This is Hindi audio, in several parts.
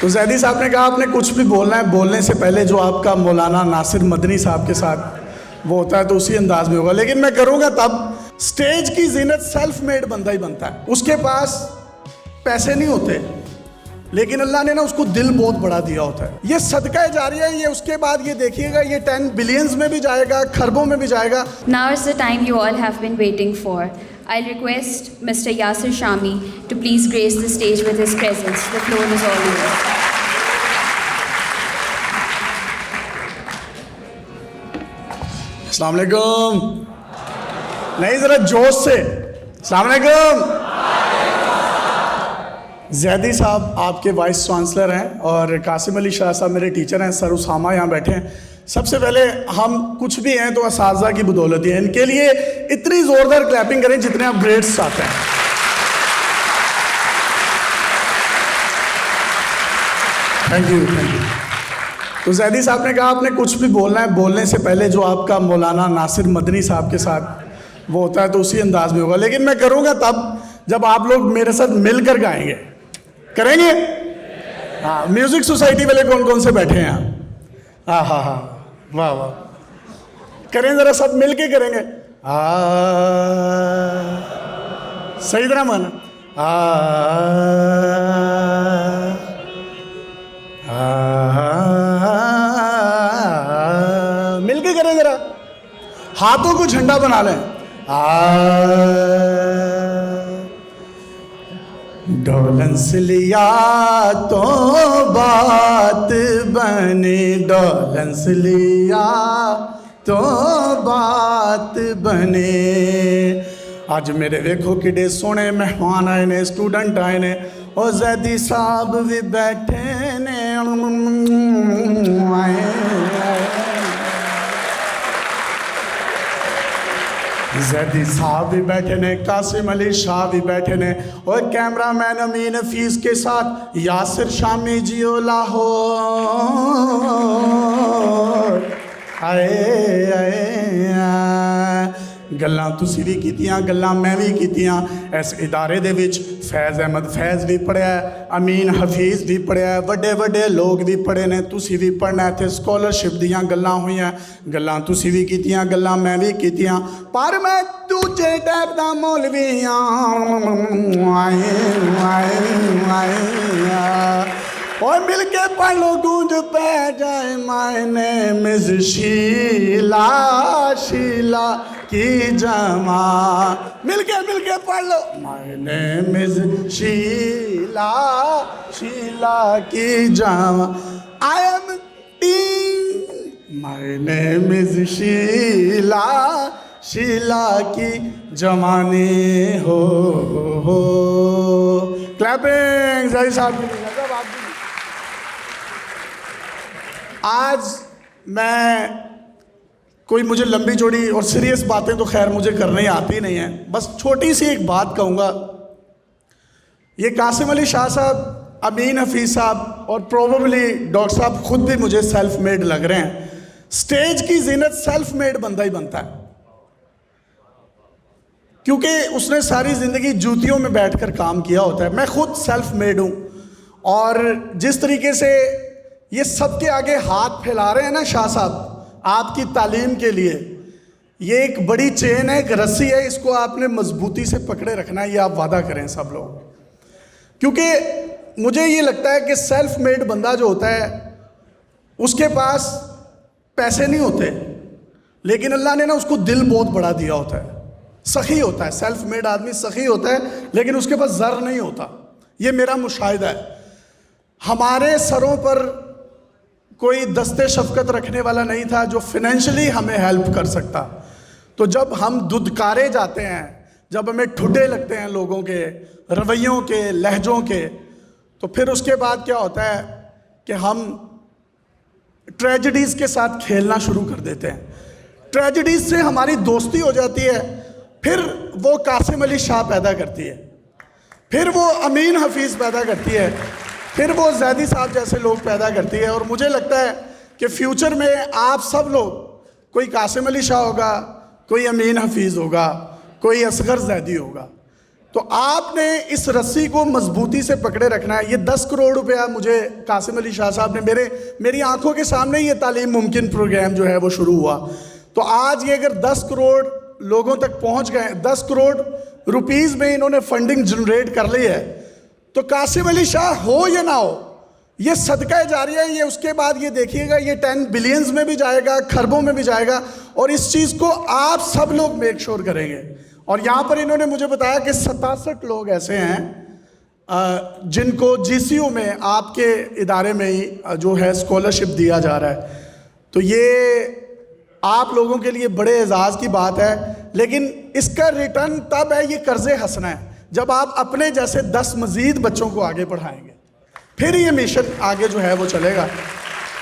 तो जैदी साहब ने कहा आपने कुछ भी बोलना है, बोलने से पहले जो आपका मौलाना नासिर मदनी साहब के साथ वो होता है तो उसी अंदाज में होगा, लेकिन मैं करूँगा तब। स्टेज की जीनत सेल्फ मेड बंदा ही बनता है। उसके पास पैसे नहीं होते, लेकिन अल्लाह ने ना उसको दिल बहुत बड़ा दिया होता है। ये सदका जारिया है। ये उसके बाद ये देखिएगा, ये 10 बिलियंस में भी जाएगा, खरबों में भी जाएगा। Now is the time you all have been waiting for. I'll request Mr. Yasir Shami to please grace the stage with his presence. The floor is all yours. अस्सलाम वालेकुम। नहीं, जरा जोश से अस्सलाम वालेकुम। जैदी साहब आपके वाइस चांसलर हैं और कासिम अली शाह साहब मेरे टीचर हैं। सर उसामा यहाँ बैठे हैं। सबसे पहले हम कुछ भी हैं तो असातिज़ा की बदौलत है। इनके लिए इतनी ज़ोरदार क्लैपिंग करें जितने आप ग्रेड्स चाहते हैं। Thank you, thank you. तो जैदी साहब ने कहा आपने कुछ भी बोलना है, बोलने से पहले जो आपका मौलाना नासिर मदनी साहब के साथ वो होता है तो उसी अंदाज में होगा, लेकिन मैं करूँगा तब जब आप लोग मेरे साथ मिलकर गाएंगे। करेंगे? हाँ। म्यूजिक सोसाइटी वाले कौन कौन से बैठे हैं यहाँ? हाँ हाँ हाँ, वाह वाह। करें जरा, सब मिल के करेंगे। सही तरह माना। मिल के करें जरा, हाथों को झंडा बना लें। डोलेंस लिया तो बात बने, डोलेंस लिया तो बात बने। आज मेरे वेखो किडे सोने मेहमान आए ने, स्टूडेंट आए ने, और जैदी साहब भी बैठे ने। जैदी साहब भी बैठे ने, कासिम अली शाह भी बैठे ने, और कैमरामैन अमीन हफीज के साथ यासिर शामी जी लाहौर। आए आए गल्लां तुसी भी कीतियां, गल्लां मैं भी कीतियां। इस इदारे दे विच फैज़ अहमद फैज़ भी पढ़िया, अमीन हफीज़ भी पढ़िया, वड्डे वड्डे लोग भी पढ़े ने। तुसी भी पढ़ना। इत्थे स्कॉलरशिप दियां गल्लां होईयां, गल्लां तुसी भी कीतियां, गल्लां मैं भी कीतियां। पर मैं दूजे टाइप दा मौलवी और मिल के पढ़ लो, गूंज पे जाए। My name is Sheela, Sheela की जमा। मिल के पढ़ लो। My name is Sheela, Sheela की जमा। I am teen. My name is Sheela, Sheela की जमाने हो। क्लैपिंग जय साहब। आज मैं कोई मुझे लंबी चौड़ी और सीरियस बातें तो खैर मुझे करनी आती नहीं है, बस छोटी सी एक बात कहूँगा। ये कासिम अली शाह साहब, अमीन हफीज़ साहब और प्रोबेबली डॉक्टर साहब खुद भी मुझे सेल्फ मेड लग रहे हैं। स्टेज की जीनत सेल्फ मेड बंदा ही बनता है, क्योंकि उसने सारी ज़िंदगी जूतियों में बैठकर काम किया होता है। मैं खुद सेल्फ मेड हूँ, और जिस तरीके से ये सबके आगे हाथ फैला रहे हैं ना शाह साहब आपकी तालीम के लिए, ये एक बड़ी चेन है, एक रस्सी है, इसको आपने मजबूती से पकड़े रखना है। ये आप वादा करें सब लोग, क्योंकि मुझे ये लगता है कि सेल्फ मेड बंदा जो होता है उसके पास पैसे नहीं होते, लेकिन अल्लाह ने ना उसको दिल बहुत बड़ा दिया होता है, सखी होता है। सेल्फ मेड आदमी सखी होता है, लेकिन उसके पास ज़र नहीं होता। ये मेरा मुशाहिदा है। हमारे सरों पर कोई दस्ते शफकत रखने वाला नहीं था जो फिनेंशियली हमें हेल्प कर सकता। तो जब हम दुदकारे जाते हैं, जब हमें ठुड्डे लगते हैं लोगों के रवैयों के, लहजों के, तो फिर उसके बाद क्या होता है कि हम ट्रेजेडीज़ के साथ खेलना शुरू कर देते हैं। ट्रेजेडीज़ से हमारी दोस्ती हो जाती है, फिर वो कासिम अली शाह पैदा करती है, फिर वो अमीन हफीज़ पैदा करती है, फिर वो जैदी साहब जैसे लोग पैदा करती है। और मुझे लगता है कि फ्यूचर में आप सब लोग, कोई कासिम अली शाह होगा, कोई अमीन हफीज़ होगा, कोई असगर जैदी होगा, तो आपने इस रस्सी को मजबूती से पकड़े रखना है। ये 10 करोड़ रुपया मुझे कासिम अली शाह साहब ने मेरी आंखों के सामने ये तालीम मुमकिन प्रोग्राम जो है वो शुरू हुआ। तो आज ये अगर 10 करोड़ लोगों तक पहुंच गए, 10 करोड़ रुपीस में इन्होंने फंडिंग जनरेट कर ली है, तो कासिम अली शाह हो या ना हो, ये सदका जारिया है। ये उसके बाद ये देखिएगा ये 10 बिलियंस में भी जाएगा, खरबों में भी जाएगा, और इस चीज़ को आप सब लोग मेक श्योर करेंगे। और यहाँ पर इन्होंने मुझे बताया कि 67 लोग ऐसे हैं जिनको GCU में आपके इदारे में ही जो है स्कॉलरशिप दिया जा रहा है। तो ये आप लोगों के लिए बड़े एजाज़ की बात है, लेकिन इसका रिटर्न तब है, ये कर्ज़े हंसना है, जब आप अपने जैसे 10 मज़ीद बच्चों को आगे पढ़ाएंगे, फिर ये मिशन आगे जो है वो चलेगा।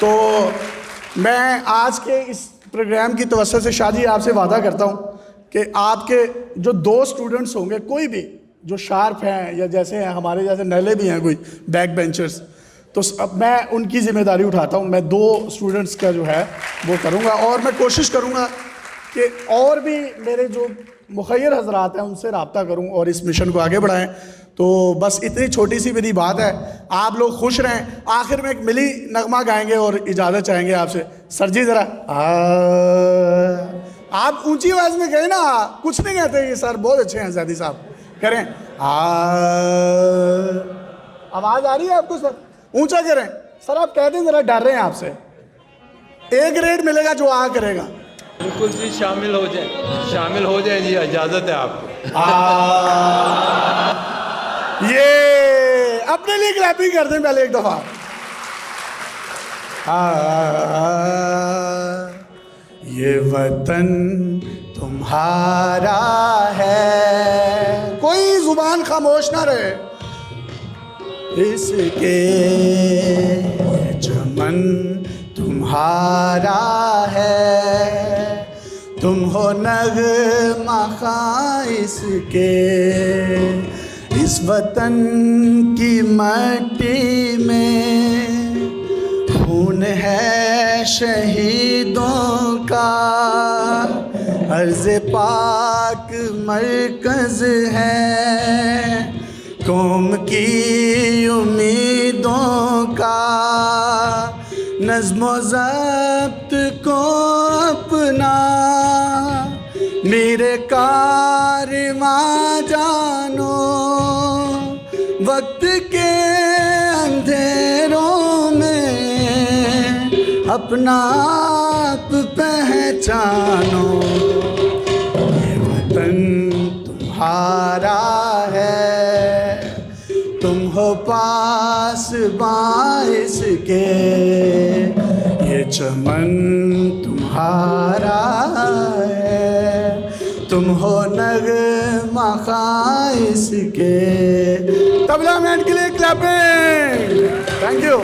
तो मैं आज के इस प्रोग्राम की तवज्जो से शाह जी आपसे वादा करता हूँ कि आपके जो 2 स्टूडेंट्स होंगे, कोई भी जो शार्प हैं या जैसे हैं हमारे जैसे नले भी हैं कोई बैक बेंचर्स, तो अब मैं उनकी ज़िम्मेदारी उठाता हूँ। मैं 2 स्टूडेंट्स का जो है वो करूँगा, और मैं कोशिश करूँगा कि और भी मेरे जो मुखय्यर हजरात हैं उनसे रब्ता करूँ और इस मिशन को आगे बढ़ाएँ। तो बस इतनी छोटी सी मेरी बात है, आप लोग खुश रहें। आखिर में एक मिली नगमा गाएंगे और इजाज़त चाहेंगे आपसे। सर जी ज़रा आप ऊंची आवाज़ में गए ना, कुछ नहीं कहते ये सर बहुत अच्छे हैं ज़ैदी साहब, करें आवाज़ आ रही है आपको सर? ऊंचा करें सर, आप कहते हैं ज़रा डर रहे हैं आपसे। A ग्रेड मिलेगा जो आ करेगा। बिल्कुल जी, शामिल हो जाए जी, इजाज़त है आपको। ये अपने लिए क्लैपिंग कर दें पहले एक दफ़ा। ये वतन तुम्हारा है, कोई जुबान खामोश ना रहे, इसके चमन तुम्हारा है, तुम हो नग़मा ख़ां इसके, इस वतन की मट्टी में खून है शहीदों का, अर्ज़ पाक मरकज़ है कौम की उम्मीदों का, नज़्म व ज़ब्त को अपना मेरे कारवां जानो, वक्त के अंधेरों में अपना आप पहचानो, ये वतन तुम्हारा है, तुम हो पास बाइस के, ये चमन तुम्हारा है, तुम हो नग़मा ख़ां इसके। तबला मैन के लिए क्लैपिंग। Thank you.